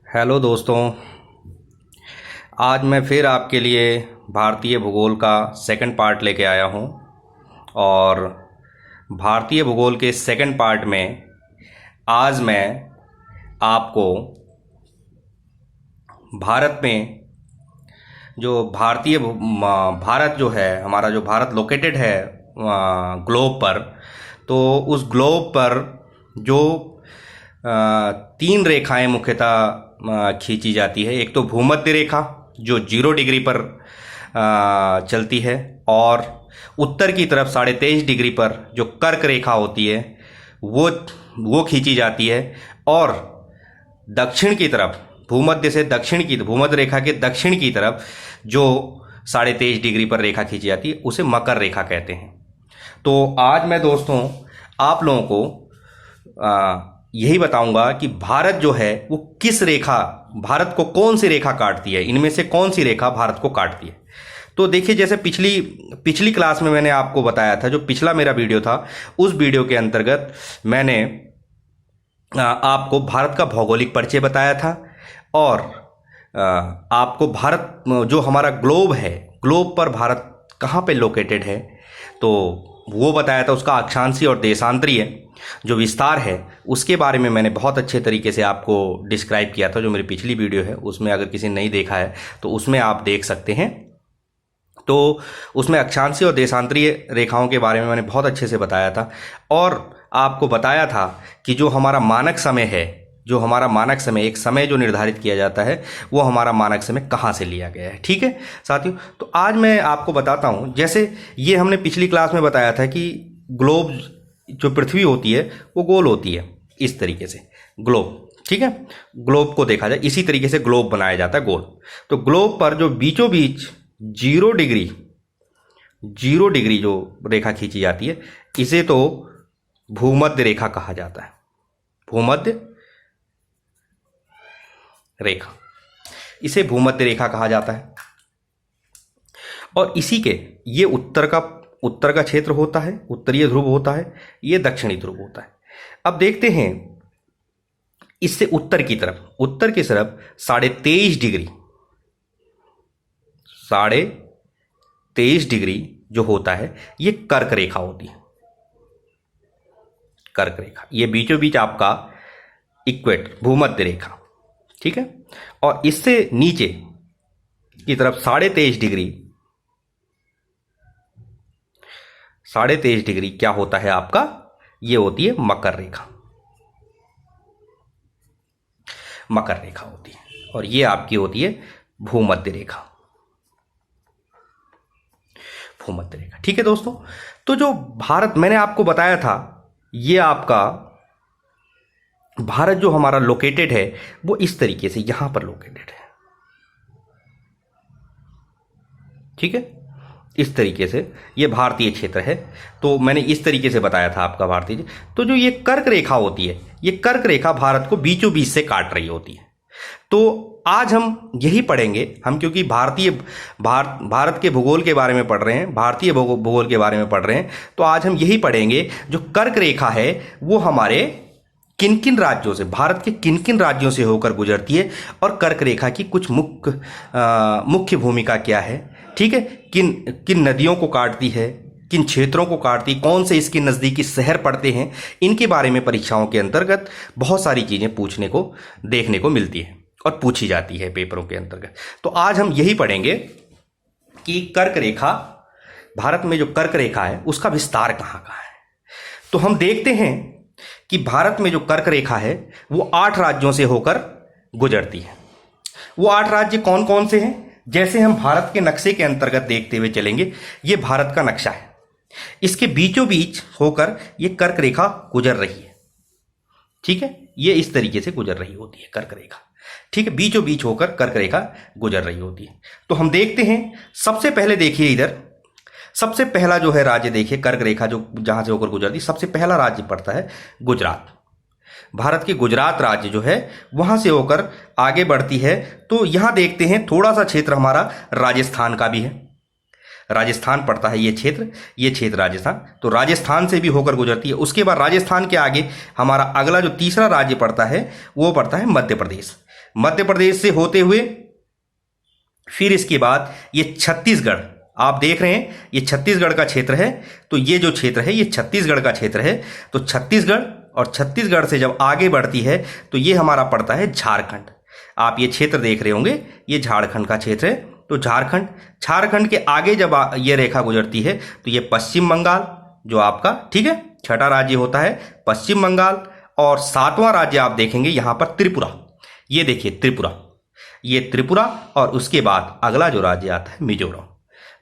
Hello दोस्तों। आज मैं फिर आपके लिए भारतीय भूगोल का सेकंड पार्ट लेके आया हूँ। और भारतीय भूगोल के सेकंड पार्ट में आज मैं आपको भारत में जो भारत जो है, हमारा जो भारत लोकेटेड है ग्लोब पर, तो उस ग्लोब पर जो तीन रेखाएं मुख्यतः खींची जाती है। एक तो भूमध्य रेखा जो 0 डिग्री पर चलती है, और उत्तर की तरफ 23.5 डिग्री पर जो कर्क रेखा होती है वो खींची जाती है। और दक्षिण की तरफ भूमध्य रेखा के दक्षिण की तरफ जो 23.5 डिग्री पर रेखा खींची जाती है उसे मकर रेखा कहते हैं। तो आज मैं दोस्तों आप लोगों को यही बताऊंगा कि भारत जो है वो भारत को कौन सी रेखा काटती है, इनमें से कौन सी रेखा भारत को काटती है। तो देखिए, जैसे पिछली क्लास में मैंने आपको बताया था, जो पिछला मेरा वीडियो था, उस वीडियो के अंतर्गत मैंने आपको भारत का भौगोलिक परिचय बताया था, और आपको भारत जो हमारा ग्लोब है, ग्लोब पर भारत कहाँ पे लोकेटेड है, तो वो बताया था। उसका अक्षांशीय और देशांतरीय जो विस्तार है उसके बारे में मैंने बहुत अच्छे तरीके से आपको डिस्क्राइब किया था। जो मेरी पिछली वीडियो है उसमें अगर किसी ने नहीं देखा है तो उसमें आप देख सकते हैं। तो उसमें अक्षांशीय और देशांतरीय रेखाओं के बारे में मैंने बहुत अच्छे से बताया था, और आपको बताया था कि जो हमारा मानक समय है, एक समय जो निर्धारित किया जाता है, वो हमारा मानक समय कहाँ से लिया गया है। ठीक है साथियों, तो आज मैं आपको बताता हूँ। जैसे ये हमने पिछली क्लास में बताया था कि ग्लोब जो पृथ्वी होती है वो गोल होती है, इस तरीके से ग्लोब। ठीक है, ग्लोब को देखा जाए इसी तरीके से ग्लोब बनाया जाता है, गोल। तो ग्लोब पर जो बीचों बीच 0 डिग्री जो रेखा खींची जाती है, इसे तो भूमध्य रेखा कहा जाता है। भूमध्य रेखा, इसे भूमध्य रेखा कहा जाता है। और इसी के ये उत्तर का क्षेत्र होता है, उत्तरीय ध्रुव होता है, ये दक्षिणी ध्रुव होता है। अब देखते हैं इससे उत्तर की तरफ 23.5 डिग्री जो होता है, ये कर्क रेखा होती है। कर्क रेखा ये बीचों बीच आपका इक्वेटर, भूमध्य रेखा। ठीक है, और इससे नीचे की तरफ 23.5 डिग्री क्या होता है आपका, ये होती है मकर रेखा। मकर रेखा होती है, और ये आपकी होती है भूमध्य रेखा। भूमध्य रेखा। ठीक है दोस्तों, तो जो भारत मैंने आपको बताया था, ये आपका भारत जो हमारा लोकेटेड है वो इस तरीके से यहां पर लोकेटेड है। ठीक है, इस तरीके से ये भारतीय क्षेत्र है। तो मैंने इस तरीके से बताया था आपका भारतीय। तो जो ये कर्क रेखा होती है, ये कर्क रेखा भारत को बीचों बीच से काट रही होती है। तो आज हम यही पढ़ेंगे, हम क्योंकि भारत के भूगोल के बारे में पढ़ रहे हैं, भारतीय भूगोल के बारे में पढ़ रहे हैं, तो आज हम यही पढ़ेंगे जो कर्क रेखा है वो हमारे किन किन राज्यों से, भारत के किन किन राज्यों से होकर गुजरती है, और कर्क रेखा की कुछ मुख्य भूमिका क्या है। ठीक है, किन नदियों को काटती है, किन क्षेत्रों को काटती, कौन से इसके नज़दीकी शहर पड़ते हैं, इनके बारे में परीक्षाओं के अंतर्गत बहुत सारी चीज़ें पूछने को, देखने को मिलती है और पूछी जाती है पेपरों के अंतर्गत। तो आज हम यही पढ़ेंगे कि कर्क रेखा, भारत में जो कर्क रेखा है उसका विस्तार कहाँ कहाँ है। तो हम देखते हैं कि भारत में जो कर्क रेखा है वो 8 राज्यों से होकर गुजरती है। वो 8 राज्य कौन कौन से हैं, जैसे हम भारत के नक्शे के अंतर्गत देखते हुए चलेंगे। ये भारत का नक्शा है, इसके बीचों बीच होकर ये कर्क रेखा गुजर रही है। ठीक है, ये इस तरीके से गुजर रही होती है कर्क रेखा। ठीक है, बीचों बीच होकर कर्क रेखा गुजर रही होती है। तो हम देखते हैं, सबसे पहले देखिए इधर, सबसे पहला जो है राज्य देखिए, कर्क रेखा जो जहां से होकर गुजरती, सबसे पहला राज्य पड़ता है गुजरात। भारत के गुजरात राज्य जो है वहां से होकर आगे बढ़ती है। तो यहां देखते हैं थोड़ा सा क्षेत्र हमारा राजस्थान का भी है, राजस्थान पड़ता है ये क्षेत्र राजस्थान। तो राजस्थान से भी होकर गुजरती है। उसके बाद राजस्थान के आगे हमारा अगला जो तीसरा राज्य पड़ता है वो पड़ता है मध्य प्रदेश। मध्य प्रदेश से होते हुए फिर इसके बाद ये छत्तीसगढ़, आप देख रहे हैं ये छत्तीसगढ़ का क्षेत्र है। तो ये जो क्षेत्र है ये छत्तीसगढ़ का क्षेत्र है। तो छत्तीसगढ़, और छत्तीसगढ़ से जब आगे बढ़ती है तो ये हमारा पड़ता है झारखंड। आप ये क्षेत्र देख रहे होंगे, ये झारखंड का क्षेत्र है। तो झारखंड के आगे जब ये रेखा गुजरती है तो ये पश्चिम बंगाल जो आपका, ठीक है, छठा राज्य होता है पश्चिम बंगाल। और सातवां राज्य आप देखेंगे यहां पर त्रिपुरा, ये देखिए त्रिपुरा, ये त्रिपुरा। और उसके बाद अगला जो राज्य आता है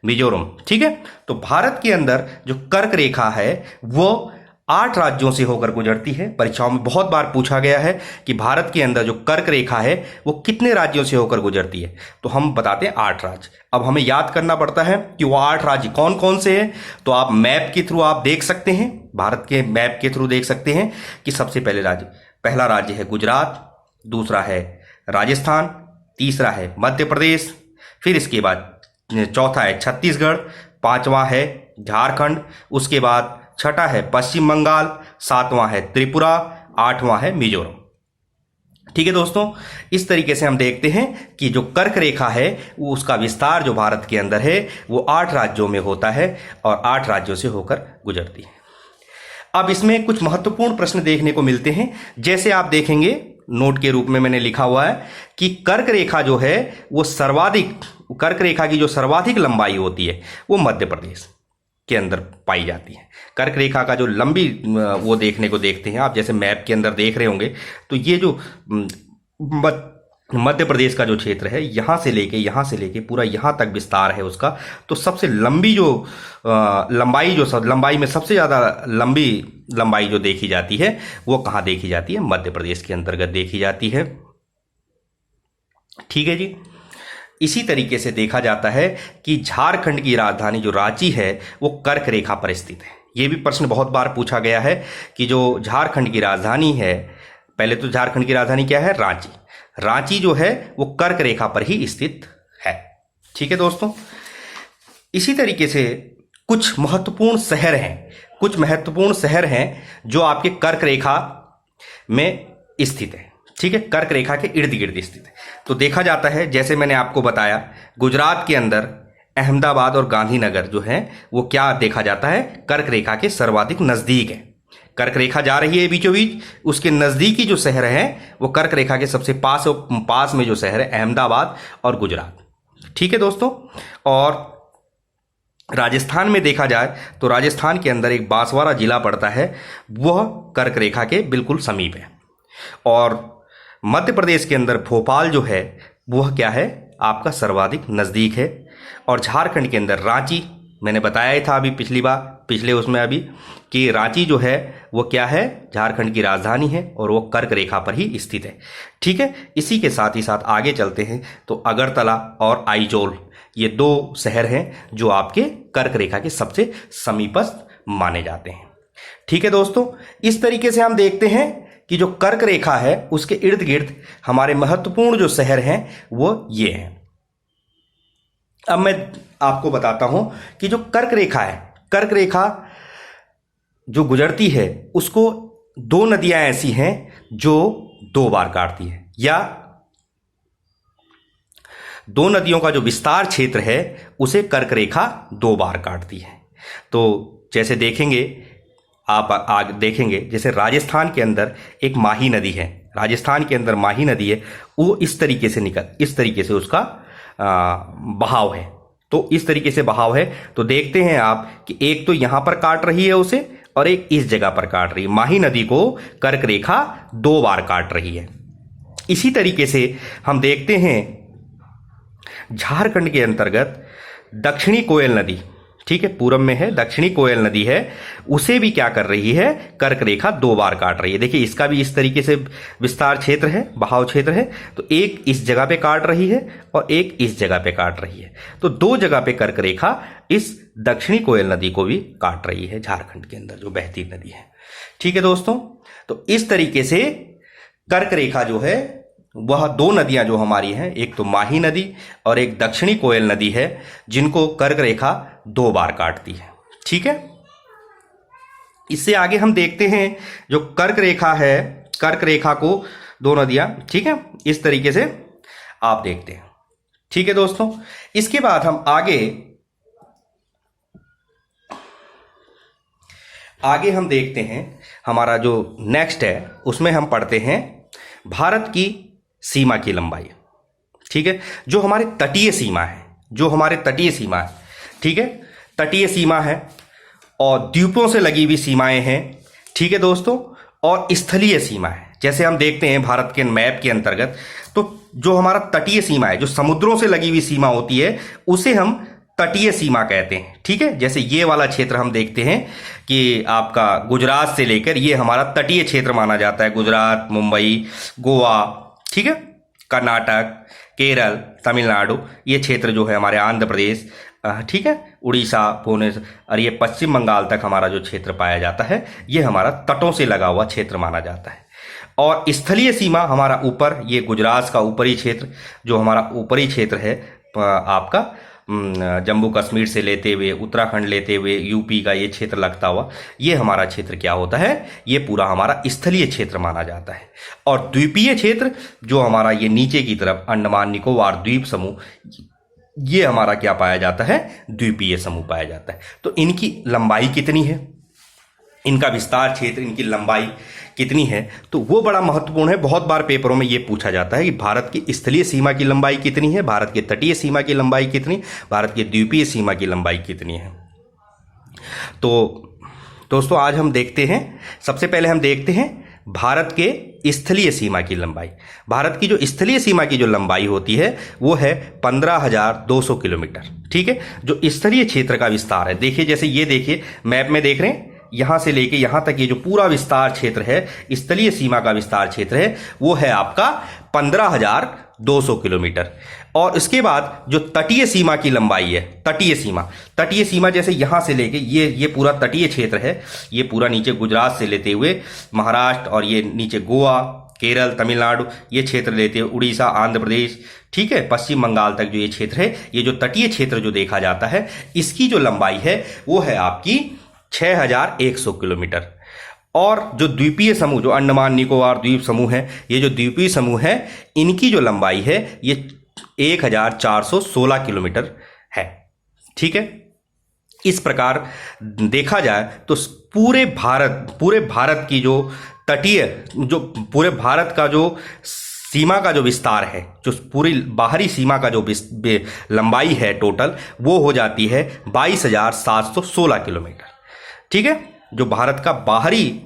मिजोरम, ठीक है। तो भारत के अंदर जो कर्क रेखा है वो 8 राज्यों से होकर गुजरती है। परीक्षाओं में बहुत बार पूछा गया है कि भारत के अंदर जो कर्क रेखा है वो कितने राज्यों से होकर गुजरती है, तो हम बताते हैं 8 राज्य। अब हमें याद करना पड़ता है कि वो 8 राज्य कौन कौन से हैं। तो आप मैप के थ्रू आप देख सकते हैं, भारत के मैप के थ्रू देख सकते हैं कि सबसे पहला राज्य है गुजरात, दूसरा है राजस्थान, तीसरा है मध्य प्रदेश, फिर इसके बाद चौथा है छत्तीसगढ़, पांचवां है झारखंड, उसके बाद छठा है पश्चिम बंगाल, सातवां है त्रिपुरा, आठवां है मिजोरम। ठीक है दोस्तों, इस तरीके से हम देखते हैं कि जो कर्क रेखा है वो उसका विस्तार जो भारत के अंदर है वो 8 राज्यों में होता है और 8 राज्यों से होकर गुजरती है। अब इसमें कुछ महत्वपूर्ण प्रश्न देखने को मिलते हैं। जैसे आप देखेंगे नोट के रूप में मैंने लिखा हुआ है कि कर्क रेखा जो है वो कर्क रेखा की जो सर्वाधिक लंबाई होती है वो मध्य प्रदेश के अंदर पाई जाती है। कर्क रेखा का जो लंबी वो देखते हैं आप, जैसे मैप के अंदर देख रहे होंगे, तो ये जो मध्य प्रदेश का जो क्षेत्र है यहाँ से लेके पूरा यहाँ तक विस्तार है उसका। तो सबसे लंबी जो लंबाई में सबसे ज़्यादा लंबी लंबाई जो देखी जाती है वो कहाँ देखी जाती है? मध्य प्रदेश के अंतर्गत देखी जाती है। ठीक है जी। इसी तरीके से देखा जाता है कि झारखंड की राजधानी जो रांची है वो कर्क रेखा पर स्थित है। ये भी प्रश्न बहुत बार पूछा गया है कि जो झारखंड की राजधानी है, पहले तो झारखंड की राजधानी क्या है? रांची जो है वो कर्क रेखा पर ही स्थित है। ठीक है दोस्तों, इसी तरीके से कुछ महत्वपूर्ण शहर हैं जो आपके कर्क रेखा में स्थित है। ठीक है, कर्क रेखा के इर्द गिर्द स्थित है। तो देखा जाता है, जैसे मैंने आपको बताया, गुजरात के अंदर अहमदाबाद और गांधीनगर जो है वो क्या देखा जाता है? कर्क रेखा के सर्वाधिक नजदीक है। कर्क रेखा जा रही है बीचों बीच, उसके नजदीकी जो शहर है वो कर्क रेखा के सबसे पास में जो शहर है अहमदाबाद और गुजरात। ठीक है दोस्तों, और राजस्थान में देखा जाए तो राजस्थान के अंदर एक बांसवाड़ा जिला पड़ता है, वह कर्क रेखा के बिल्कुल समीप है। और मध्य प्रदेश के अंदर भोपाल जो है वह क्या है? आपका सर्वाधिक नज़दीक है। और झारखंड के अंदर रांची, मैंने बताया ही था अभी पिछले उसमें अभी कि रांची जो है वो क्या है? झारखंड की राजधानी है और वो कर्क रेखा पर ही स्थित है। ठीक है, इसी के साथ ही साथ आगे चलते हैं तो अगरतला और आइजोल, ये 2 शहर हैं जो आपके कर्क रेखा के सबसे समीपस्थ माने जाते हैं। ठीक है दोस्तों, इस तरीके से हम देखते हैं कि जो कर्क रेखा है उसके इर्द गिर्द हमारे महत्वपूर्ण जो शहर हैं वो ये हैं। अब मैं आपको बताता हूं कि जो कर्क रेखा जो गुजरती है उसको 2 नदियां ऐसी हैं जो 2 बार काटती हैं, या 2 नदियों का जो विस्तार क्षेत्र है उसे कर्क रेखा 2 बार काटती है। तो जैसे देखेंगे आप आगे देखेंगे, जैसे राजस्थान के अंदर एक माही नदी है, वो इस तरीके से उसका बहाव है। तो इस तरीके से बहाव है, तो देखते हैं आप कि एक तो यहां पर काट रही है उसे और एक इस जगह पर काट रही है। माही नदी को कर्क रेखा 2 बार काट रही है। इसी तरीके से हम देखते हैं झारखंड के अंतर्गत दक्षिणी कोयल नदी, ठीक है, पूरब में है, दक्षिणी कोयल नदी है, उसे भी क्या कर रही है? कर्क रेखा 2 बार काट रही है। देखिए इसका भी इस तरीके से विस्तार क्षेत्र है, बहाव क्षेत्र है। तो एक इस जगह पे काट रही है और एक इस जगह पे काट रही है। तो 2 जगह पे कर्क रेखा इस दक्षिणी कोयल नदी को भी काट रही है, झारखंड के अंदर जो बहती नदी है। ठीक है दोस्तों, तो इस तरीके से कर्क रेखा जो है वह 2 नदियां जो हमारी हैं, एक तो माही नदी और एक दक्षिणी कोयल नदी है, जिनको कर्क रेखा 2 बार काटती है। ठीक है, इससे आगे हम देखते हैं जो कर्क रेखा है, कर्क रेखा को दो नदियां, ठीक है, इस तरीके से आप देखते हैं। ठीक है दोस्तों, इसके बाद हम आगे हम देखते हैं, हमारा जो नेक्स्ट है उसमें हम पढ़ते हैं भारत की सीमा की लंबाई। ठीक है, जो हमारे तटीय सीमा है, जो हमारे तटीय सीमा है, ठीक है, तटीय सीमा है और द्वीपों से लगी हुई सीमाएं हैं। ठीक है दोस्तों, और स्थलीय सीमा है। जैसे हम देखते हैं भारत के मैप के अंतर्गत, तो जो हमारा तटीय सीमा है, जो समुद्रों से लगी हुई सीमा होती है, उसे हम तटीय सीमा कहते हैं। ठीक है, जैसे ये वाला क्षेत्र हम देखते हैं कि आपका गुजरात से लेकर ये हमारा तटीय क्षेत्र माना जाता है। गुजरात, मुंबई, गोवा, ठीक है, कर्नाटक, केरल, तमिलनाडु, ये क्षेत्र जो है हमारे आंध्र प्रदेश, ठीक है, उड़ीसा, भुवनेश्वर, और ये पश्चिम बंगाल तक हमारा जो क्षेत्र पाया जाता है, ये हमारा तटों से लगा हुआ क्षेत्र माना जाता है। और स्थलीय सीमा हमारा ऊपर, ये गुजरात का ऊपरी क्षेत्र, जो हमारा ऊपरी क्षेत्र है आपका जम्मू कश्मीर से लेते हुए, उत्तराखंड लेते हुए, यूपी का ये क्षेत्र लगता हुआ, ये हमारा क्षेत्र क्या होता है, ये पूरा हमारा स्थलीय क्षेत्र माना जाता है। और द्वीपीय क्षेत्र जो हमारा ये नीचे की तरफ अंडमान निकोबार द्वीप समूह, ये हमारा क्या पाया जाता है, द्वीपीय समूह पाया जाता है। तो इनकी लंबाई कितनी है, इनका विस्तार क्षेत्र, इनकी लंबाई कितनी है, तो वो बड़ा महत्वपूर्ण है। बहुत बार पेपरों में ये पूछा जाता है कि भारत की स्थलीय सीमा की लंबाई कितनी है, भारत के तटीय सीमा की लंबाई कितनी, भारत की द्वीपीय सीमा की लंबाई कितनी है। तो दोस्तों आज हम देखते हैं, सबसे पहले हम देखते हैं भारत के स्थलीय सीमा की लंबाई। भारत की जो स्थलीय सीमा की जो लंबाई होती है वो है 15,200 किलोमीटर। ठीक है, जो स्थलीय क्षेत्र का विस्तार है, देखिए जैसे ये देखिए मैप में देख रहे हैं, यहां से लेके यहां तक ये जो पूरा विस्तार क्षेत्र है, स्थलीय सीमा का विस्तार क्षेत्र है, वो है आपका 15,200 किलोमीटर। और इसके बाद जो तटीय सीमा की लंबाई है, तटीय सीमा जैसे यहां से लेके ये पूरा तटीय क्षेत्र है, ये पूरा नीचे गुजरात से लेते हुए महाराष्ट्र, और ये नीचे गोवा, केरल, तमिलनाडु, ये क्षेत्र लेते हुए उड़ीसा, आंध्र प्रदेश, ठीक है, पश्चिम बंगाल तक जो ये क्षेत्र है, ये जो तटीय क्षेत्र जो देखा जाता है, इसकी जो लंबाई है वो है आपकी 6,100 किलोमीटर। और जो द्वीपीय समूह, जो अंडमान निकोबार द्वीप समूह है, ये जो द्वीपीय समूह है, इनकी जो लंबाई है ये 1,416 किलोमीटर है। ठीक है, इस प्रकार देखा जाए तो पूरे भारत की जो तटीय, जो पूरे भारत का जो सीमा का जो विस्तार है, जो पूरी बाहरी सीमा का जो लंबाई है टोटल, वो हो जाती है 22,716 किलोमीटर। ठीक है, जो भारत का बाहरी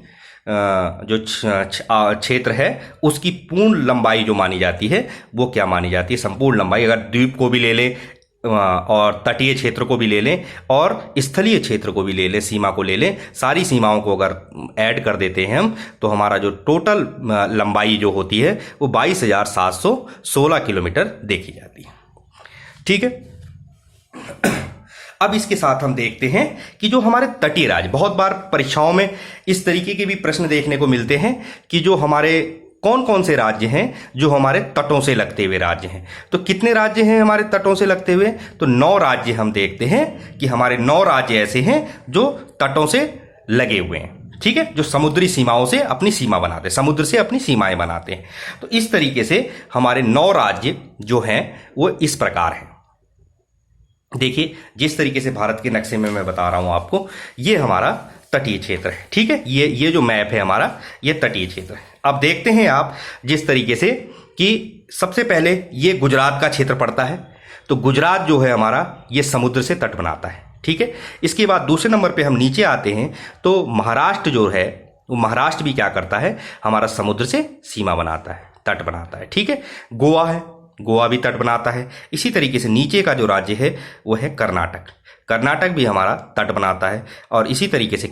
जो क्षेत्र है उसकी पूर्ण लंबाई जो मानी जाती है वो क्या मानी जाती है, संपूर्ण लंबाई। अगर द्वीप को भी ले लें और तटीय क्षेत्र को भी ले लें और स्थलीय क्षेत्र को भी ले लें, सीमा को ले लें, सारी सीमाओं को अगर ऐड कर देते हैं हम, तो हमारा जो टोटल लंबाई जो होती है वो 22,716 किलोमीटर देखी जाती है। ठीक है, अब इसके साथ हम देखते हैं कि जो हमारे तटीय राज्य, बहुत बार परीक्षाओं में इस तरीके के भी प्रश्न देखने को मिलते हैं कि जो हमारे कौन कौन से राज्य हैं जो हमारे तटों से लगते हुए राज्य हैं। तो कितने राज्य हैं हमारे तटों से लगते हुए, तो 9 राज्य हम देखते हैं कि हमारे 9 राज्य ऐसे हैं जो तटों से लगे हुए हैं। ठीक है, जो समुद्री सीमाओं से अपनी सीमा बनाते हैं, समुद्र से अपनी सीमाएं बनाते हैं। तो इस तरीके से हमारे 9 राज्य जो हैं वो इस प्रकार हैं। देखिए जिस तरीके से भारत के नक्शे में मैं बता रहा हूं आपको, ये हमारा तटीय क्षेत्र है। ठीक है, ये जो मैप है हमारा, ये तटीय क्षेत्र है। अब देखते हैं आप जिस तरीके से कि सबसे पहले ये गुजरात का क्षेत्र पड़ता है, तो गुजरात जो है हमारा ये समुद्र से तट बनाता है। ठीक है, इसके बाद दूसरे नंबर पे हम नीचे आते हैं तो महाराष्ट्र जो है, वो महाराष्ट्र भी क्या करता है, हमारा समुद्र से सीमा बनाता है, तट बनाता है। ठीक है, गोवा है, गोवा भी तट बनाता है। इसी तरीके से नीचे का जो राज्य है वो है कर्नाटक, कर्नाटक भी हमारा तट बनाता है। और इसी तरीके से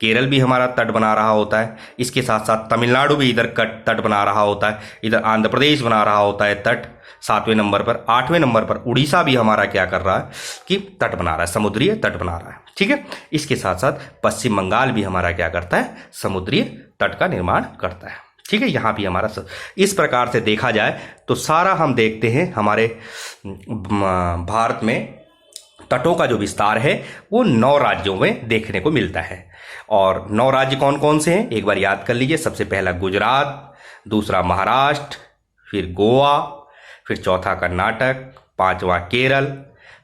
केरल भी हमारा तट बना रहा होता है। इसके साथ साथ तमिलनाडु भी इधर तट बना रहा होता है, इधर आंध्र प्रदेश बना रहा होता है तट 7वें नंबर पर। 8वें नंबर पर उड़ीसा भी हमारा क्या कर रहा है कि तट बना रहा है, समुद्रीय तट बना रहा है। ठीक है, इसके साथ साथ पश्चिम बंगाल भी हमारा क्या करता है, समुद्रीय तट का निर्माण करता है। ठीक है, यहाँ भी हमारा इस प्रकार से देखा जाए तो सारा हम देखते हैं हमारे भारत में तटों का जो विस्तार है वो 9 राज्यों में देखने को मिलता है। और 9 राज्य कौन कौन से हैं एक बार याद कर लीजिए। सबसे पहला गुजरात, दूसरा महाराष्ट्र, फिर गोवा, फिर चौथा कर्नाटक, पांचवा केरल,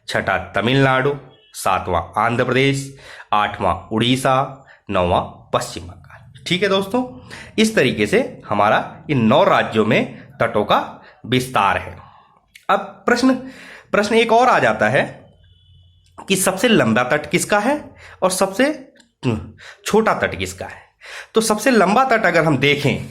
छठा तमिलनाडु, सातवां आंध्र प्रदेश, आठवां उड़ीसा, नौवां पश्चिम बंगाल। ठीक है दोस्तों, इस तरीके से हमारा इन 9 राज्यों में तटों का विस्तार है। अब प्रश्न एक और आ जाता है कि सबसे लंबा तट किसका है और सबसे छोटा तट किसका है। तो सबसे लंबा तट अगर हम देखें,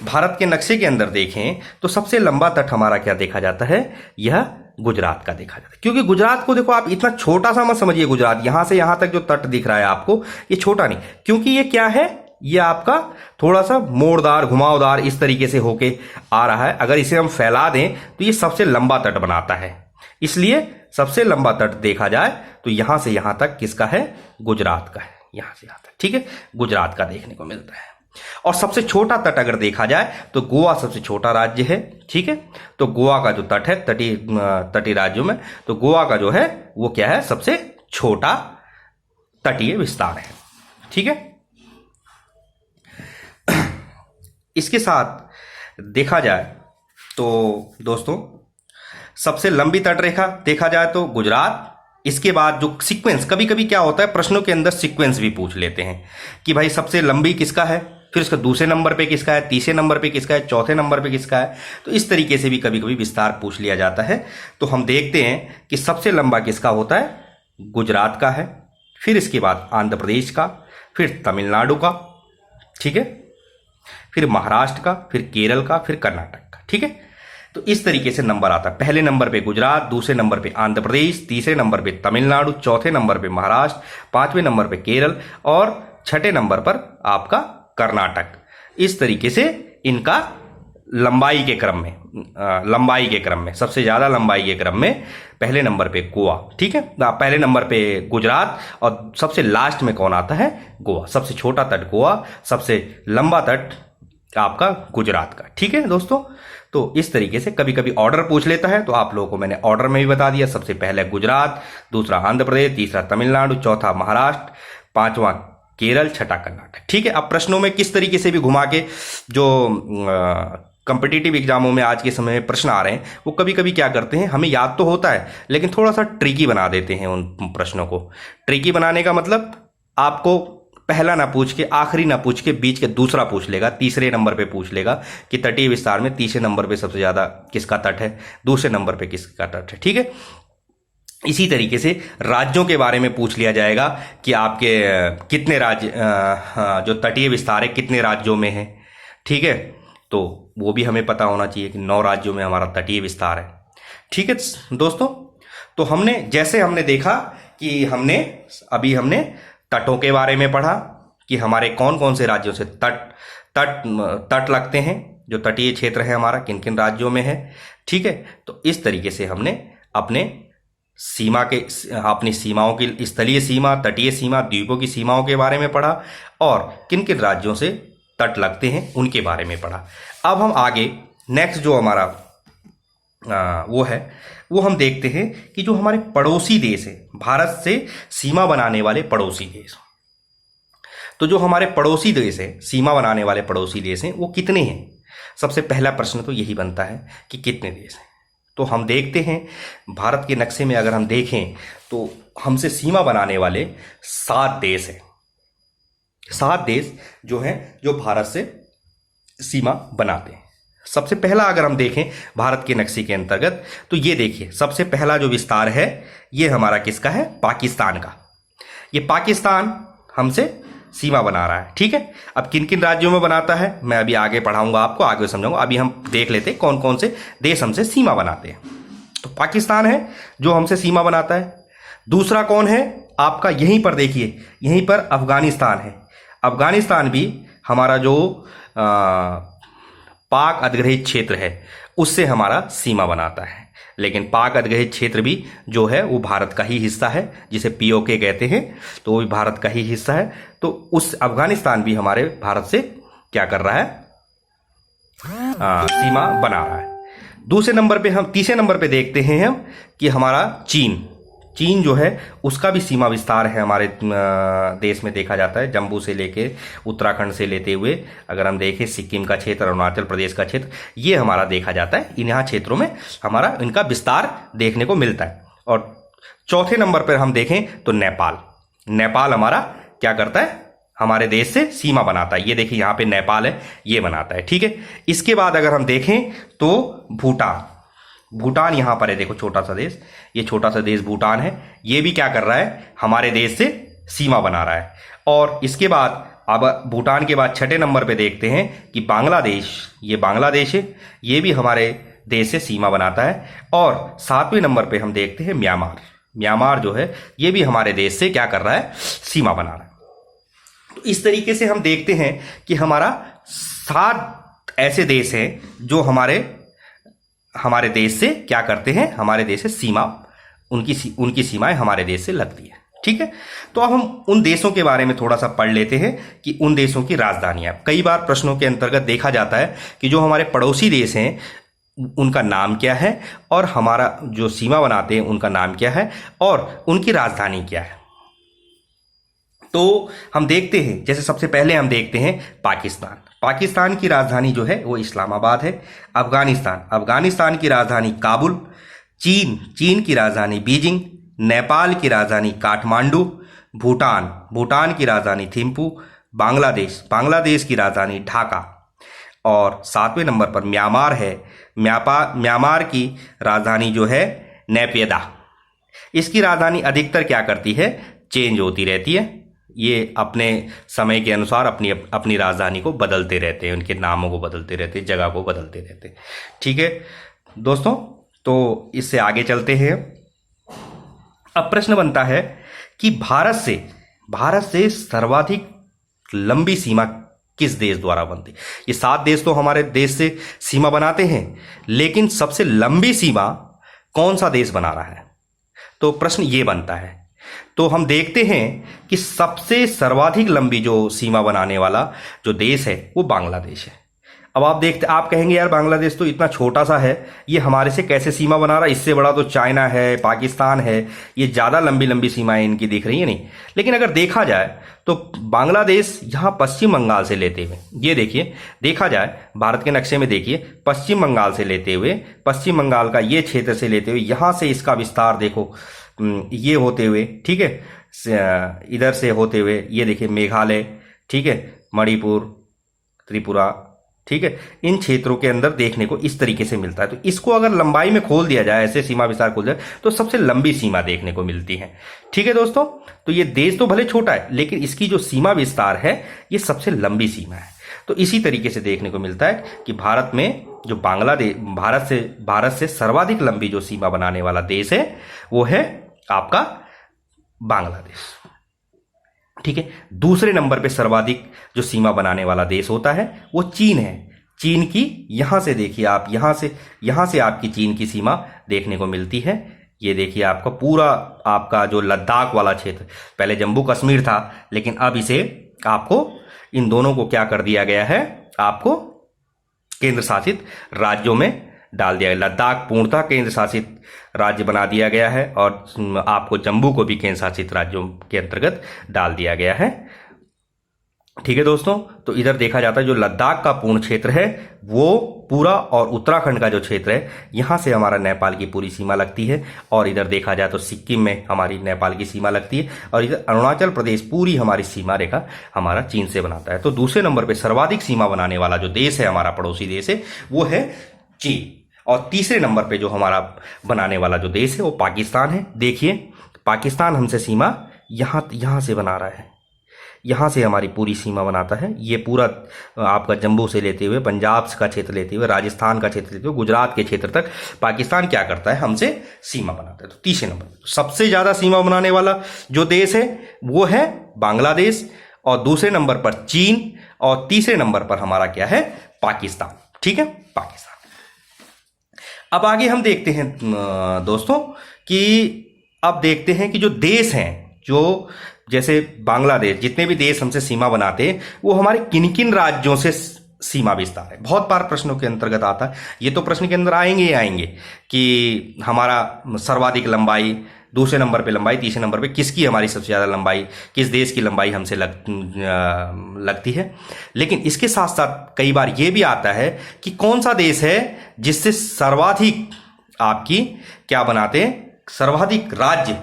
भारत के नक्शे के अंदर देखें, तो सबसे लंबा तट हमारा क्या देखा जाता है, यह गुजरात का देखा जाता है। क्योंकि गुजरात को देखो आप इतना छोटा सा मत समझिए, गुजरात यहां से यहां तक जो तट दिख रहा है आपको, ये छोटा नहीं, क्योंकि ये क्या है, ये आपका थोड़ा सा मोड़दार घुमावदार इस तरीके से होके आ रहा है। अगर इसे हम फैला दें तो ये सबसे लंबा तट बनाता है। इसलिए सबसे लंबा तट देखा जाए तो यहां से यहां तक किसका है, गुजरात का है, यहां से यहां तक। ठीक है, गुजरात का देखने को मिलता है। और सबसे छोटा तट अगर देखा जाए तो गोवा सबसे छोटा राज्य है। ठीक है, तो गोवा का जो तट है तटीय राज्यों में, तो गोवा का जो है वो क्या है, सबसे छोटा तटीय विस्तार है। ठीक है, इसके साथ देखा जाए तो दोस्तों सबसे लंबी तट रेखा देखा जाए तो गुजरात। इसके बाद जो सीक्वेंस, कभी कभी क्या होता है प्रश्नों के अंदर सीक्वेंस भी पूछ लेते हैं कि भाई सबसे लंबी किसका है, फिर उसका दूसरे नंबर पे किसका है, तीसरे नंबर पे किसका है, चौथे नंबर पे किसका है। तो इस तरीके से भी कभी कभी विस्तार पूछ लिया जाता है। तो हम देखते हैं कि सबसे लंबा किसका होता है, गुजरात का है, फिर इसके बाद आंध्र प्रदेश का, फिर तमिलनाडु का, ठीक है, फिर महाराष्ट्र का, फिर केरल का, फिर कर्नाटक का। ठीक है, तो इस तरीके से नंबर आता है। पहले नंबर पे गुजरात, दूसरे नंबर पे आंध्र प्रदेश, तीसरे नंबर पे तमिलनाडु, चौथे नंबर पे महाराष्ट्र, पांचवें नंबर पे केरल और छठे नंबर पर आपका कर्नाटक। इस तरीके से इनका लंबाई के क्रम में सबसे ज्यादा लंबाई के क्रम में पहले नंबर पे गोवा, ठीक है, पहले नंबर पे गुजरात और सबसे लास्ट में कौन आता है, गोवा। सबसे छोटा तट गोवा, सबसे लंबा तट आपका गुजरात का। ठीक है दोस्तों, तो इस तरीके से कभी कभी ऑर्डर पूछ लेता है, तो आप लोगों को मैंने ऑर्डर में भी बता दिया। सबसे पहले गुजरात, दूसरा आंध्र प्रदेश, तीसरा तमिलनाडु, चौथा महाराष्ट्र, पांचवा केरल, छठा कर्नाटक। ठीक है, अब प्रश्नों में किस तरीके से भी घुमा के जो कॉम्पिटिटिव एग्जामों में आज के समय में प्रश्न आ रहे हैं, वो कभी कभी क्या करते हैं, हमें याद तो होता है लेकिन थोड़ा सा ट्रिकी बना देते हैं उन प्रश्नों को। ट्रिकी बनाने का मतलब आपको पहला ना पूछ के, आखिरी ना पूछ के, बीच के दूसरा पूछ लेगा, तीसरे नंबर पे पूछ लेगा कि तटीय विस्तार में तीसरे नंबर पे सबसे ज्यादा किसका तट है, दूसरे नंबर पे किसका तट है। ठीक है, इसी तरीके से राज्यों के बारे में पूछ लिया जाएगा कि आपके कितने राज्य जो तटीय विस्तार है कितने राज्यों में है। ठीक है, तो वो भी हमें पता होना चाहिए कि 9 राज्यों में हमारा तटीय विस्तार है। ठीक है दोस्तों, तो हमने देखा कि हमने तटों के बारे में पढ़ा कि हमारे कौन कौन से राज्यों से तट लगते हैं, जो तटीय क्षेत्र है हमारा किन किन राज्यों में है। ठीक है, तो इस तरीके से हमने अपनी सीमाओं की, स्थलीय सीमा, तटीय सीमा, द्वीपों की सीमाओं के बारे में पढ़ा और किन किन राज्यों से तट लगते हैं उनके बारे में पढ़ा। अब हम आगे नेक्स्ट जो हमारा वो हम देखते हैं कि जो हमारे पड़ोसी देश है, भारत से सीमा बनाने वाले पड़ोसी देश, तो जो हमारे पड़ोसी देश है, सीमा बनाने वाले पड़ोसी देश हैं, वो कितने हैं। सबसे पहला प्रश्न तो यही बनता है कि कितने देश हैं। तो हम देखते हैं भारत के नक्शे में अगर हम देखें तो हमसे सीमा बनाने वाले 7 देश हैं। 7 देश जो हैं जो भारत से सीमा बनाते हैं। सबसे पहला अगर हम देखें भारत के नक्शे के अंतर्गत, तो ये देखिए सबसे पहला जो विस्तार है ये हमारा किसका है, पाकिस्तान का। ये पाकिस्तान हमसे सीमा बना रहा है। ठीक है, अब किन किन राज्यों में बनाता है मैं अभी आगे पढ़ाऊंगा आपको, आगे समझाऊंगा। अभी हम देख लेते हैं कौन कौन से देश हमसे सीमा बनाते हैं। तो पाकिस्तान है जो हमसे सीमा बनाता है। दूसरा कौन है आपका, यहीं पर देखिए, यहीं पर अफगानिस्तान है। अफगानिस्तान भी हमारा जो पाक अधिग्रहित क्षेत्र है उससे हमारा सीमा बनाता है। लेकिन पाक अधिग्रहित क्षेत्र भी जो है वो भारत का ही हिस्सा है, जिसे पीओके कहते हैं, तो वो भी भारत का ही हिस्सा है। तो उस अफगानिस्तान भी हमारे भारत से क्या कर रहा है, सीमा बना रहा है। तीसरे नंबर पे देखते हैं हम कि हमारा चीन, चीन जो है उसका भी सीमा विस्तार है हमारे देश में देखा जाता है, जम्मू से लेके उत्तराखंड से लेते हुए अगर हम देखें सिक्किम का क्षेत्र, अरुणाचल प्रदेश का क्षेत्र, ये हमारा देखा जाता है। इन यहाँ क्षेत्रों में हमारा इनका विस्तार देखने को मिलता है। और चौथे नंबर पर हम देखें तो नेपाल। नेपाल हमारा क्या करता है, हमारे देश से सीमा बनाता है। ये देखिए यहाँ पे नेपाल है, ये बनाता है, ठीक है। इसके बाद अगर हम देखें तो भूटान, भूटान यहाँ पर है, देखो छोटा सा देश, ये छोटा सा देश भूटान है, ये भी क्या कर रहा है, हमारे देश से सीमा बना रहा है। और इसके बाद अब भूटान के बाद छठे नंबर पे देखते हैं कि बांग्लादेश, ये बांग्लादेश है, ये भी हमारे देश से सीमा बनाता है। और सातवें नंबर पे हम देखते हैं म्यांमार। म्यांमार जो है ये भी हमारे देश से क्या कर रहा है, सीमा बना रहा है। तो इस तरीके से हम देखते हैं कि हमारा 7 ऐसे देश हैं जो हमारे देश से क्या करते हैं, हमारे देश से सीमा, उनकी सीमाएं हमारे देश से लगती है, ठीक है। तो अब हम उन देशों के बारे में थोड़ा सा पढ़ लेते हैं कि उन देशों की राजधानियां। कई बार प्रश्नों के अंतर्गत देखा जाता है कि जो हमारे पड़ोसी देश हैं उनका नाम क्या है और हमारा जो सीमा बनाते हैं उनका नाम क्या है और उनकी राजधानी क्या है। तो हम देखते हैं, जैसे सबसे पहले हम देखते हैं पाकिस्तान। पाकिस्तान की राजधानी जो है वो इस्लामाबाद है। अफगानिस्तान की राजधानी काबुल। चीन की राजधानी बीजिंग। नेपाल की राजधानी काठमांडू। भूटान की राजधानी थिम्पू। बांग्लादेश की राजधानी ढाका। और 7वें नंबर पर म्यांमार है। म्यांमार की राजधानी जो है नैपियदा। इसकी राजधानी अधिकतर क्या करती है, चेंज होती रहती है। ये अपने समय के अनुसार अपनी राजधानी को बदलते रहते हैं, उनके नामों को बदलते रहते हैं, जगह को बदलते रहते हैं, ठीक है दोस्तों। तो इससे आगे चलते हैं। अब प्रश्न बनता है कि भारत से सर्वाधिक लंबी सीमा किस देश द्वारा बनती। ये 7 देश तो हमारे देश से सीमा बनाते हैं, लेकिन सबसे लंबी सीमा कौन सा देश बना रहा है, तो प्रश्न ये बनता है। तो हम देखते हैं कि सबसे सर्वाधिक लंबी जो सीमा बनाने वाला जो देश है वो बांग्लादेश है। अब आप कहेंगे यार बांग्लादेश तो इतना छोटा सा है, ये हमारे से कैसे सीमा बना रहा है, इससे बड़ा तो चाइना है, पाकिस्तान है, ये ज़्यादा लंबी लंबी सीमाएं इनकी दिख रही है नहीं। लेकिन अगर देखा जाए तो बांग्लादेश यहाँ पश्चिम बंगाल से लेते हुए, ये देखिए, देखा जाए भारत के नक्शे में देखिए, पश्चिम बंगाल से लेते हुए, पश्चिम बंगाल का ये क्षेत्र से लेते हुए यहाँ से इसका विस्तार देखो, ये होते हुए, ठीक है, इधर से होते हुए ये देखिए मेघालय, ठीक है, मणिपुर, त्रिपुरा, ठीक है, इन क्षेत्रों के अंदर देखने को इस तरीके से मिलता है। तो इसको अगर लंबाई में खोल दिया जाए, ऐसे सीमा विस्तार खोल दिया तो सबसे लंबी सीमा देखने को मिलती है, ठीक है दोस्तों। तो ये देश तो भले छोटा है, लेकिन इसकी जो सीमा विस्तार है ये सबसे लंबी सीमा है। तो इसी तरीके से देखने को मिलता है कि भारत में जो भारत से सर्वाधिक लंबी जो सीमा बनाने वाला देश है वो है आपका बांग्लादेश, ठीक है। दूसरे नंबर पे सर्वाधिक जो सीमा बनाने वाला देश होता है वो चीन है। चीन की यहां से देखिए आप, यहां से आपकी चीन की सीमा देखने को मिलती है। ये देखिए आपका पूरा आपका जो लद्दाख वाला क्षेत्र, पहले जम्मू कश्मीर था, लेकिन अब इसे आपको इन दोनों को क्या कर दिया गया है, आपको केंद्र शासित राज्यों में डाल दिया गया। लद्दाख पूर्णतः केंद्र शासित राज्य बना दिया गया है और आपको जम्मू को भी केंद्र शासित राज्यों के अंतर्गत डाल दिया गया है, ठीक है दोस्तों। तो इधर देखा जाता है जो लद्दाख का पूर्ण क्षेत्र है वो पूरा, और उत्तराखंड का जो क्षेत्र है यहाँ से हमारा नेपाल की पूरी सीमा लगती है। और इधर देखा जाए तो सिक्किम में हमारी नेपाल की सीमा लगती है, और इधर अरुणाचल प्रदेश पूरी हमारी सीमा रेखा हमारा चीन से बनाता है। तो दूसरे नंबर पर सर्वाधिक सीमा बनाने वाला जो देश है, हमारा पड़ोसी देश है, वो है चीन। और तीसरे नंबर पे जो हमारा बनाने वाला जो देश है वो पाकिस्तान है। देखिए पाकिस्तान हमसे सीमा यहाँ से बना रहा है, यहाँ से हमारी पूरी सीमा बनाता है। ये पूरा आपका जम्मू से लेते हुए, पंजाब का क्षेत्र लेते हुए, राजस्थान का क्षेत्र लेते हुए, गुजरात के क्षेत्र तक पाकिस्तान क्या करता है, हमसे सीमा बनाता है। तो तीसरे नंबर पर सबसे ज़्यादा सीमा बनाने वाला जो देश है वो है बांग्लादेश, और दूसरे नंबर पर चीन, और तीसरे नंबर पर हमारा क्या है, पाकिस्तान, ठीक है, पाकिस्तान। अब आगे हम देखते हैं दोस्तों कि अब देखते हैं कि जो देश हैं, जो जैसे बांग्लादेश, जितने भी देश हमसे सीमा बनाते हैं वो हमारे किन किन राज्यों से सीमा विस्तार है, बहुत बार प्रश्नों के अंतर्गत आता है। ये तो प्रश्न के अंदर आएंगे कि हमारा सर्वाधिक लंबाई दूसरे नंबर पे लंबाई, तीसरे नंबर पे किसकी हमारी सबसे ज़्यादा लंबाई, किस देश की लंबाई हमसे लगती है। लेकिन इसके साथ साथ कई बार ये भी आता है कि कौन सा देश है जिससे सर्वाधिक आपकी क्या बनाते हैं, सर्वाधिक राज्य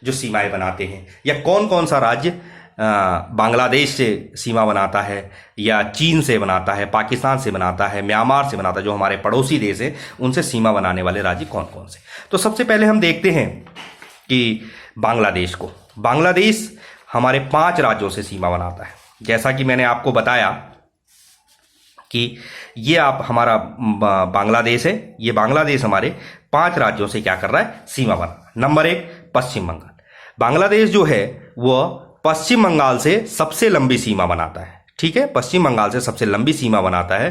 जो सीमाएं बनाते हैं, या कौन कौन सा राज्य बांग्लादेश से सीमा बनाता है, या चीन से बनाता है, पाकिस्तान से बनाता है, म्यांमार से बनाता है, जो हमारे पड़ोसी देश हैं उनसे सीमा बनाने वाले राज्य कौन कौन से। तो सबसे पहले हम देखते हैं कि बांग्लादेश को। बांग्लादेश हमारे 5 राज्यों से सीमा बनाता है। जैसा कि मैंने आपको बताया कि ये आप हमारा बांग्लादेश है, ये बांग्लादेश हमारे 5 राज्यों से क्या कर रहा है, सीमा बना। नंबर 1 पश्चिम बंगाल। बांग्लादेश जो है वह पश्चिम बंगाल से सबसे लंबी सीमा बनाता है, ठीक है, पश्चिम बंगाल से सबसे लंबी सीमा बनाता है,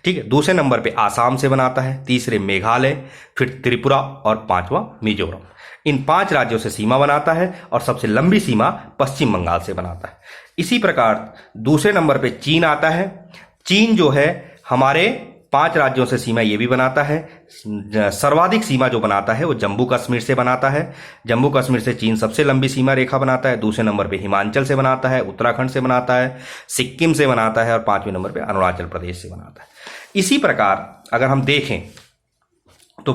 ठीक है। दूसरे नंबर पे आसाम से बनाता है, तीसरे मेघालय, फिर त्रिपुरा और 5वां मिजोरम। इन 5 राज्यों से सीमा बनाता है और सबसे लंबी सीमा पश्चिम बंगाल से बनाता है। इसी प्रकार दूसरे नंबर पे चीन आता है। चीन जो है हमारे 5 राज्यों से सीमा ये भी बनाता है। सर्वाधिक सीमा जो बनाता है वो जम्मू कश्मीर से बनाता है। जम्मू कश्मीर से चीन सबसे लंबी सीमा रेखा बनाता है। दूसरे नंबर पे हिमाचल से बनाता है, उत्तराखंड से बनाता है, सिक्किम से बनाता है और 5वें नंबर पे अरुणाचल प्रदेश से बनाता है। इसी प्रकार अगर हम देखें तो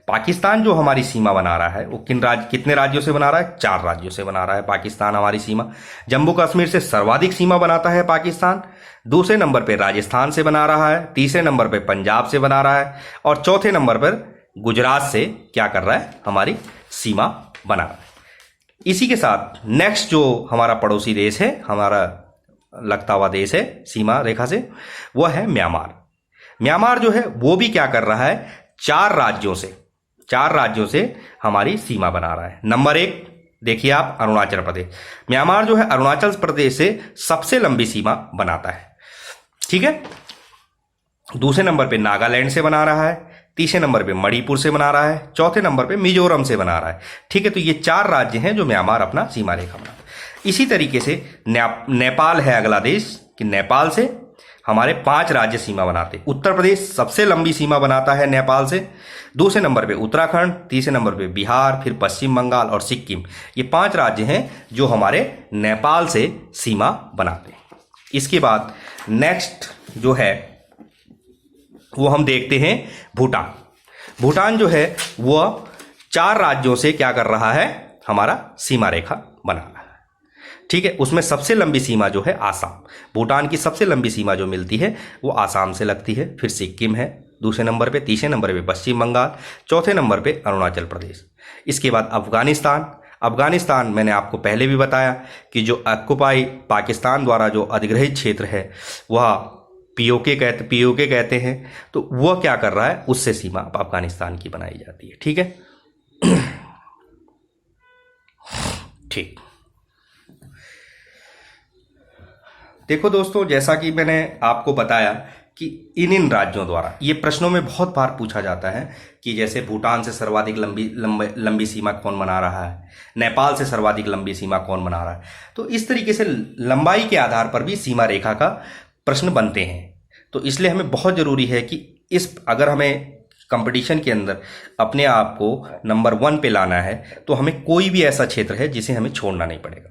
पाकिस्तान जो हमारी सीमा बना रहा है वो कितने राज्यों से बना रहा है, 4 राज्यों से बना रहा है पाकिस्तान हमारी सीमा। जम्मू कश्मीर से सर्वाधिक सीमा बनाता है पाकिस्तान। दूसरे नंबर पे राजस्थान से बना रहा है, तीसरे नंबर पे पंजाब से बना रहा है और चौथे नंबर पर गुजरात से क्या कर रहा है, हमारी सीमा बना रहा है। इसी के साथ नेक्स्ट जो हमारा पड़ोसी देश है, हमारा लगता हुआ देश है सीमा रेखा से, वह है म्यांमार। म्यांमार जो है वो भी क्या कर रहा है, 4 राज्यों से हमारी सीमा बना रहा है। नंबर 1 देखिए आप, अरुणाचल प्रदेश। म्यांमार जो है अरुणाचल प्रदेश से सबसे लंबी सीमा बनाता है, ठीक है। दूसरे नंबर पे नागालैंड से बना रहा है, तीसरे नंबर पे मणिपुर से बना रहा है, चौथे नंबर पे मिजोरम से बना रहा है, ठीक है। तो ये 4 राज्य हैं जो म्यांमार अपना सीमा रेखा बनाता है। इसी तरीके से नेपाल है अगला देश, कि नेपाल से हमारे 5 राज्य सीमा बनाते हैं। उत्तर प्रदेश सबसे लंबी सीमा बनाता है नेपाल से। दूसरे नंबर पे उत्तराखंड, तीसरे नंबर पे बिहार, फिर पश्चिम बंगाल और सिक्किम। ये 5 राज्य हैं जो हमारे नेपाल से सीमा बनाते हैं। इसके बाद नेक्स्ट जो है वो हम देखते हैं भूटान। भूटान जो है वह 4 राज्यों से क्या कर रहा है, हमारा सीमा रेखा बना रहा है, ठीक है। उसमें सबसे लंबी सीमा जो है आसाम। भूटान की सबसे लंबी सीमा जो मिलती है वो आसाम से लगती है, फिर सिक्किम है दूसरे नंबर पे, तीसरे नंबर पे पश्चिम बंगाल, चौथे नंबर पे अरुणाचल प्रदेश। इसके बाद अफगानिस्तान मैंने आपको पहले भी बताया कि जो ऑक्युपाई पाकिस्तान द्वारा जो अधिग्रहित क्षेत्र है वह पीओके कहते हैं। तो वह क्या कर रहा है, उससे सीमा अफगानिस्तान की बनाई जाती है, ठीक है। ठीक, देखो दोस्तों, जैसा कि मैंने आपको बताया कि इन राज्यों द्वारा ये प्रश्नों में बहुत बार पूछा जाता है कि जैसे भूटान से सर्वाधिक लंबी सीमा कौन बना रहा है, नेपाल से सर्वाधिक लंबी सीमा कौन बना रहा है। तो इस तरीके से लंबाई के आधार पर भी सीमा रेखा का प्रश्न बनते हैं। तो इसलिए हमें बहुत ज़रूरी है कि अगर हमें कंपटीशन के अंदर अपने आप को नंबर 1 पे लाना है तो हमें कोई भी ऐसा क्षेत्र है जिसे हमें छोड़ना नहीं पड़ेगा।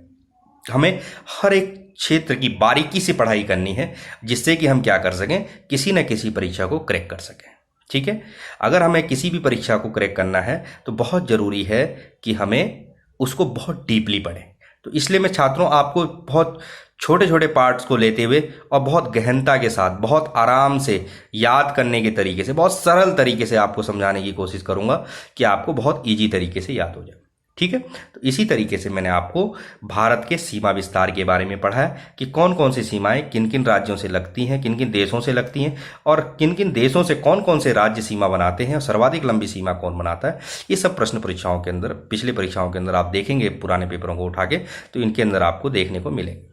हमें हर एक क्षेत्र की बारीकी से पढ़ाई करनी है जिससे कि हम क्या कर सकें, किसी न किसी परीक्षा को क्रैक कर सकें, ठीक है। अगर हमें किसी भी परीक्षा को क्रैक करना है तो बहुत ज़रूरी है कि हमें उसको बहुत डीपली पढ़ें। तो इसलिए मैं छात्रों आपको बहुत छोटे छोटे पार्ट्स को लेते हुए और बहुत गहनता के साथ, बहुत आराम से याद करने के तरीके से, बहुत सरल तरीके से आपको समझाने की कोशिश करूंगा कि आपको बहुत ईजी तरीके से याद हो जाए, ठीक है। तो इसी तरीके से मैंने आपको भारत के सीमा विस्तार के बारे में पढ़ा है कि कौन कौन सी सीमाएं किन किन राज्यों से लगती हैं, किन किन देशों से लगती हैं और किन किन देशों से कौन कौन से राज्य सीमा बनाते हैं और सर्वाधिक लंबी सीमा कौन बनाता है। ये सब प्रश्न परीक्षाओं के अंदर, पिछली परीक्षाओं के अंदर आप देखेंगे पुराने पेपरों को उठा के, तो इनके अंदर आपको देखने को मिलेंगे,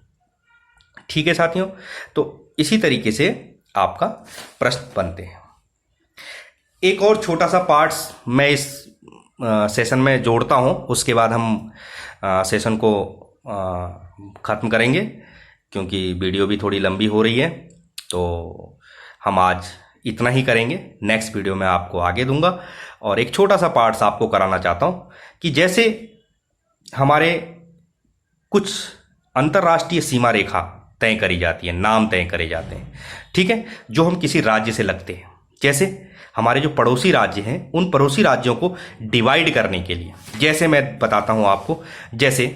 ठीक है साथियों। तो इसी तरीके से आपका प्रश्न बनते हैं। एक और छोटा सा पार्ट्स मैं इस सेशन में जोड़ता हूं, उसके बाद हम सेशन को ख़त्म करेंगे क्योंकि वीडियो भी थोड़ी लंबी हो रही है। तो हम आज इतना ही करेंगे, नेक्स्ट वीडियो में आपको आगे दूंगा। और एक छोटा सा पार्ट्स आपको कराना चाहता हूँ कि जैसे हमारे कुछ अंतर्राष्ट्रीय सीमा रेखा तय करी जाती है, नाम तय करे जाते हैं, ठीक है, जो हम किसी राज्य से लगते हैं। जैसे हमारे जो पड़ोसी राज्य हैं, उन पड़ोसी राज्यों को डिवाइड करने के लिए, जैसे मैं बताता हूं आपको, जैसे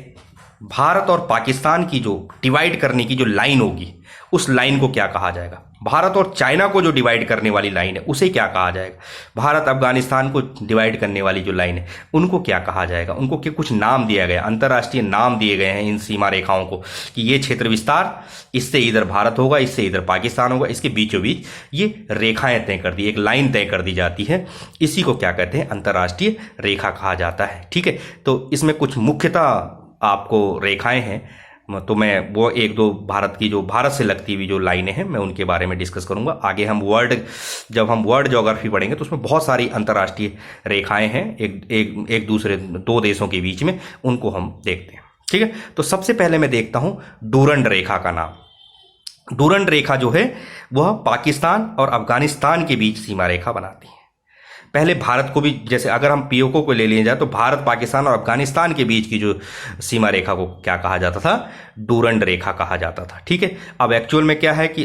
भारत और पाकिस्तान की जो डिवाइड करने की जो लाइन होगी, उस लाइन को क्या कहा जाएगा। भारत और चाइना को जो डिवाइड करने वाली लाइन है, उसे क्या कहा जाएगा। भारत अफगानिस्तान को डिवाइड करने वाली जो लाइन है, उनको क्या कहा जाएगा। उनको क्या कुछ नाम दिया गया, अंतर्राष्ट्रीय नाम दिए गए हैं इन सीमा रेखाओं को, कि ये क्षेत्र विस्तार, इससे इधर भारत होगा, इससे इधर पाकिस्तान होगा, इसके बीचों बीच ये रेखाएं तय कर दी, एक लाइन तय कर दी जाती है। इसी को क्या कहते हैं, अंतर्राष्ट्रीय रेखा कहा जाता है, ठीक है। तो इसमें कुछ मुख्यतः आपको रेखाएं हैं, तो मैं वो एक दो भारत की, जो भारत से लगती हुई जो लाइनें हैं, मैं उनके बारे में डिस्कस करूंगा आगे। जब हम वर्ल्ड ज्योग्राफी पढ़ेंगे तो उसमें बहुत सारी अंतर्राष्ट्रीय रेखाएं हैं एक दूसरे दो देशों के बीच में, उनको हम देखते हैं, ठीक है। तो सबसे पहले मैं देखता हूं डूरंड रेखा का नाम। डूरंड रेखा जो है वह पाकिस्तान और अफगानिस्तान के बीच सीमा रेखा बनाती है। पहले भारत को भी, जैसे अगर हम पीओके को ले लिया जाए तो भारत, पाकिस्तान और अफगानिस्तान के बीच की जो सीमा रेखा को क्या कहा जाता था, डूरंड रेखा कहा जाता था, ठीक है। अब एक्चुअल में क्या है कि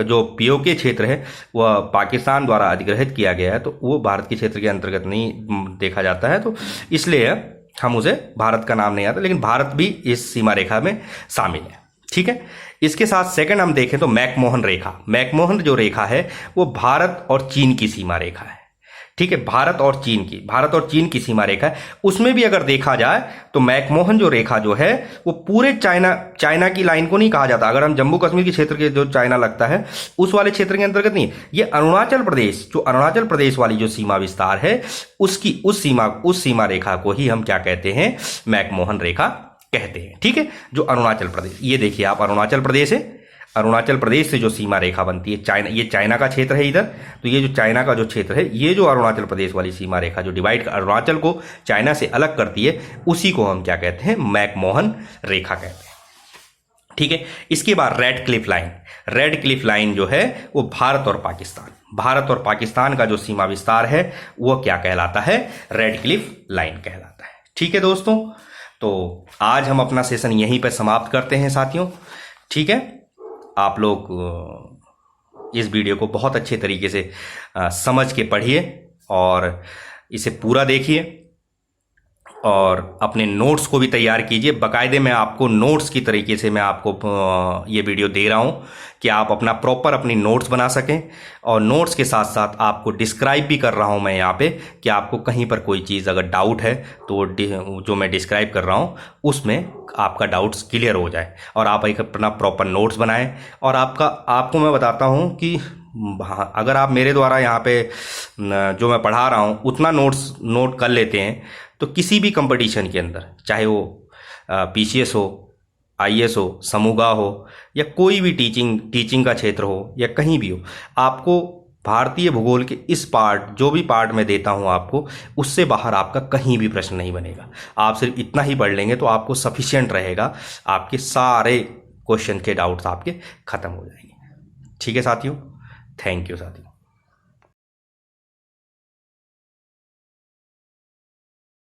जो पीओके क्षेत्र है वह पाकिस्तान द्वारा अधिग्रहित किया गया है, तो वो भारत के क्षेत्र के अंतर्गत नहीं देखा जाता है, तो इसलिए हम उसे भारत का नाम नहीं आता, लेकिन भारत भी इस सीमा रेखा में शामिल है, ठीक है। इसके साथ सेकंड हम देखें तो मैकमोहन रेखा। मैकमोहन जो रेखा है वो भारत और चीन की सीमा रेखा है, ठीक है। भारत और चीन की सीमा रेखा है। उसमें भी अगर देखा जाए तो मैकमोहन जो रेखा जो है वो पूरे चाइना की लाइन को नहीं कहा जाता। अगर हम जम्मू कश्मीर के क्षेत्र के जो चाइना लगता है उस वाले क्षेत्र के अंतर्गत नहीं, ये अरुणाचल प्रदेश वाली जो सीमा विस्तार है उसकी उस सीमा रेखा को ही हम क्या कहते हैं, मैकमोहन रेखा कहते हैं, ठीक है। जो अरुणाचल प्रदेश, ये देखिए आप, अरुणाचल प्रदेश है, अरुणाचल प्रदेश से जो सीमा रेखा बनती है, चाइना, ये चाइना का क्षेत्र है इधर, तो ये जो चाइना का जो क्षेत्र है, ये जो अरुणाचल प्रदेश वाली सीमा रेखा जो डिवाइड अरुणाचल को चाइना से अलग करती है, उसी को हम क्या कहते हैं, मैकमोहन रेखा कहते हैं, ठीक है। इसके बाद रेड क्लिफ लाइन जो है वो भारत और पाकिस्तान का जो सीमा विस्तार है वो क्या कहलाता है, रेड क्लिफ लाइन कहलाता है, ठीक है दोस्तों। तो आज हम अपना सेशन यहीं पर समाप्त करते हैं साथियों, ठीक है। आप लोग इस वीडियो को बहुत अच्छे तरीके से समझ के पढ़िए और इसे पूरा देखिए और अपने नोट्स को भी तैयार कीजिए। बाकायदे मैं आपको नोट्स की तरीके से मैं आपको ये वीडियो दे रहा हूँ कि आप अपना प्रॉपर अपनी नोट्स बना सकें, और नोट्स के साथ साथ आपको डिस्क्राइब भी कर रहा हूँ मैं यहाँ पे कि आपको कहीं पर कोई चीज़ अगर डाउट है तो जो मैं डिस्क्राइब कर रहा हूँ उसमें आपका डाउट्स क्लियर हो जाए और आप एक अपना प्रॉपर नोट्स बनाएं। और आपको मैं बताता हूँ कि अगर आप मेरे द्वारा यहाँ पे जो मैं पढ़ा रहा हूँ उतना नोट कर लेते हैं तो किसी भी कंपटीशन के अंदर, चाहे वो पीसीएस हो, आईएएस हो, समूगा हो, या कोई भी टीचिंग का क्षेत्र हो, या कहीं भी हो, आपको भारतीय भूगोल के जो भी पार्ट मैं देता हूं आपको, उससे बाहर आपका कहीं भी प्रश्न नहीं बनेगा। आप सिर्फ इतना ही पढ़ लेंगे तो आपको सफिशिएंट रहेगा, आपके सारे क्वेश्चन के डाउट्स आपके खत्म हो जाएंगे, ठीक है साथियों। थैंक यू साथियों।